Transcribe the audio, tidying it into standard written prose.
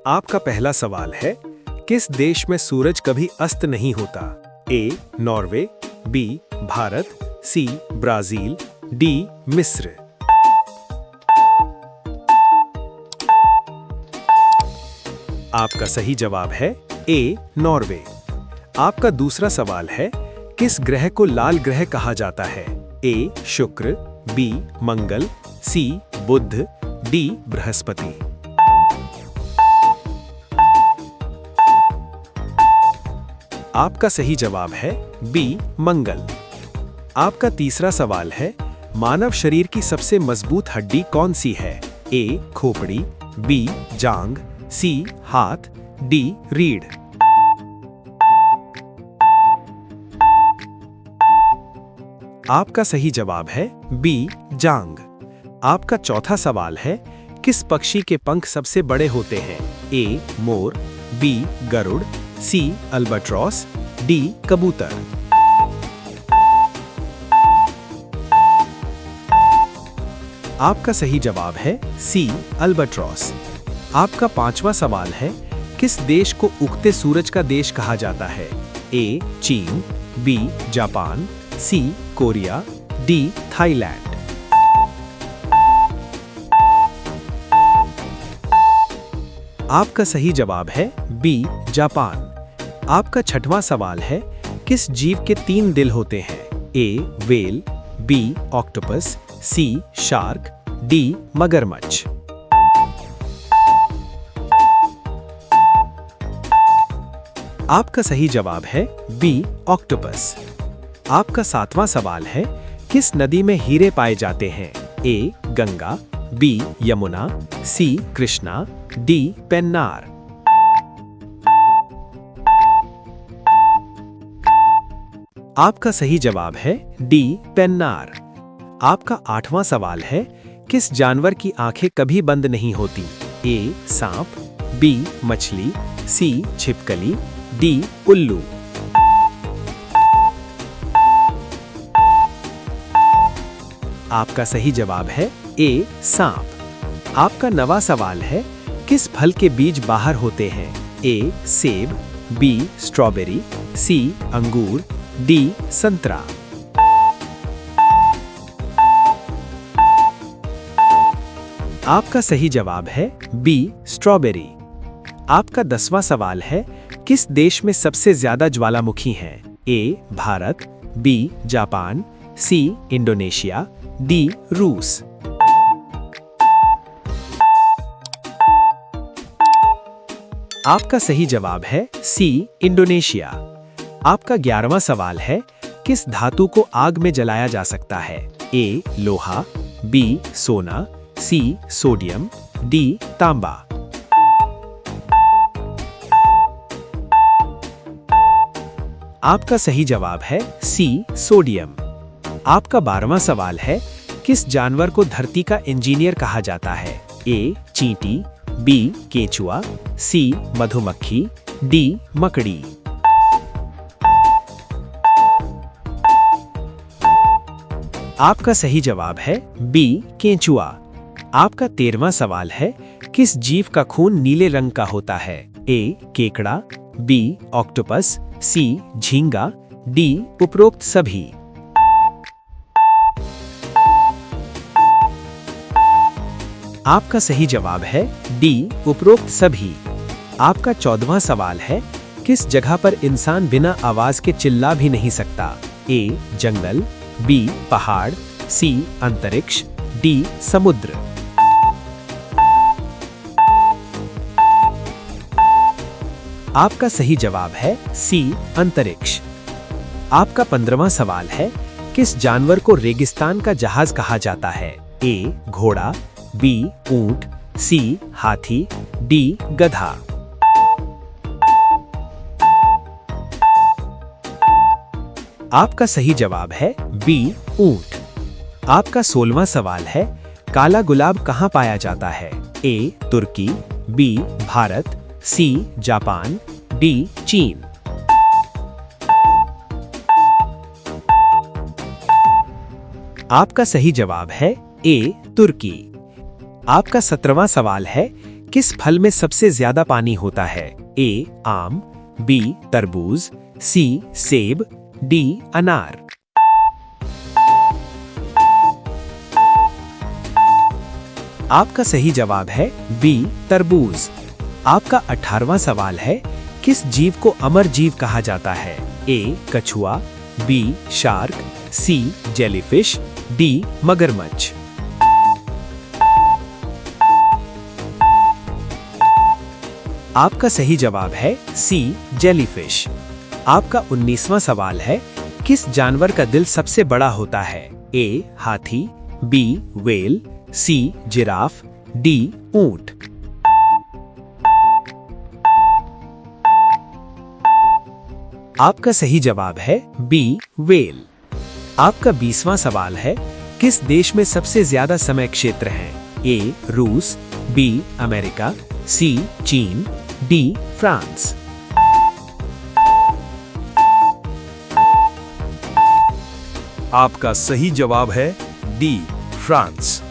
आपका पहला सवाल है, किस देश में सूरज कभी अस्त नहीं होता? A Norway, B Bharat, C Brazil, D मिस्र। आपका सही जवाब है ए नॉर्वे। आपका दूसरा सवाल है, किस ग्रह को लाल ग्रह कहा जाता है? ए शुक्र, बी मंगल, सी बुध, डी बृहस्पति। आपका सही जवाब है बी मंगल। आपका तीसरा सवाल है, मानव शरीर की सबसे मजबूत हड्डी कौन सी है? ए खोपड़ी, बी जांघ, सी हाथ, डी रीढ़। आपका सही जवाब है बी जांघ। आपका चौथा सवाल है, किस पक्षी के पंख सबसे बड़े होते हैं? ए मोर, बी गरुड़, सी अल्बाट्रॉस, डी कबूतर। आपका सही जवाब है सी अल्बाट्रॉस। आपका पांचवा सवाल है, किस देश को उगते सूरज का देश कहा जाता है? ए चीन, बी जापान, सी कोरिया, डी थाईलैंड। आपका सही जवाब है बी जापान। आपका छठवां सवाल है, किस जीव के 3 दिल होते हैं? ए व्हेल, बी ऑक्टोपस, सी शार्क, डी मगरमच्छ। आपका सही जवाब है बी ऑक्टोपस। आपका 7वां सवाल है, किस नदी में हीरे पाए जाते हैं? ए गंगा, बी यमुना, सी कृष्णा, डी पेन्नार। आपका सही जवाब है डी पेन्नार। आपका 8वां सवाल है, किस जानवर की आंखें कभी बंद नहीं होती? ए सांप, बी मछली, सी छिपकली, डी उल्लू। आपका सही जवाब है ए सांप। आपका 9वां सवाल है, किस फल के बीज बाहर होते हैं? ए सेब, बी स्ट्रॉबेरी, सी अंगूर, डी संतरा। आपका सही जवाब है बी स्ट्रॉबेरी। आपका 10वां सवाल है, किस देश में सबसे ज्यादा ज्वालामुखी हैं? A Bharat, B Japan, C Indonesia, D रूस। आपका सही जवाब है सी इंडोनेशिया। आपका 11वां सवाल है, किस धातु को आग में जलाया जा सकता है? ए लोहा, बी सोना, सी सोडियम, डी तांबा। आपका सही जवाब है सी सोडियम। आपका 12वां सवाल है, किस जानवर को धरती का इंजीनियर कहा जाता है? ए चींटी, बी केचुआ, सी मधुमक्खी, डी मकड़ी। आपका सही जवाब है बी केंचुआ। आपका 13वां सवाल है, किस जीव का खून नीले रंग का होता है? ए केकड़ा, बी ऑक्टोपस, सी झींगा, डी उपरोक्त सभी। आपका सही जवाब है डी उपरोक्त सभी। आपका 14वां सवाल है, किस जगह पर इंसान बिना आवाज के चिल्ला भी नहीं सकता? ए जंगल, बी पहाड़, सी अंतरिक्ष, डी समुद्र। आपका सही जवाब है सी अंतरिक्ष। आपका 15वां सवाल है, किस जानवर को रेगिस्तान का जहाज कहा जाता है? ए घोड़ा, बी ऊंट, सी हाथी, डी गधा। आपका सही जवाब है बी ऊंट। आपका 16वां सवाल है, काला गुलाब कहाँ पाया जाता है? ए तुर्की, B Bharat, C Japan, D चीन। आपका सही जवाब है ए तुर्की। आपका 17वां सवाल है, किस फल में सबसे ज्यादा पानी होता है? ए आम, बी तरबूज, सी सेब, डी अनार। आपका सही जवाब है बी तरबूज। आपका 18वां सवाल है, किस जीव को अमर जीव कहा जाता है? ए कछुआ, बी शार्क, सी जेलीफिश, डी मगरमच्छ। आपका सही जवाब है सी जेलीफिश। आपका 19वां सवाल है, किस जानवर का दिल सबसे बड़ा होता है? ए हाथी, B whale, C giraffe, D ऊंट। आपका सही जवाब है बी व्हेल। आपका 20वां सवाल है, किस देश में सबसे ज्यादा समय क्षेत्र है? ए रूस, बी अमेरिका, सी चीन, डी फ्रांस। आपका सही जवाब है डी फ्रांस।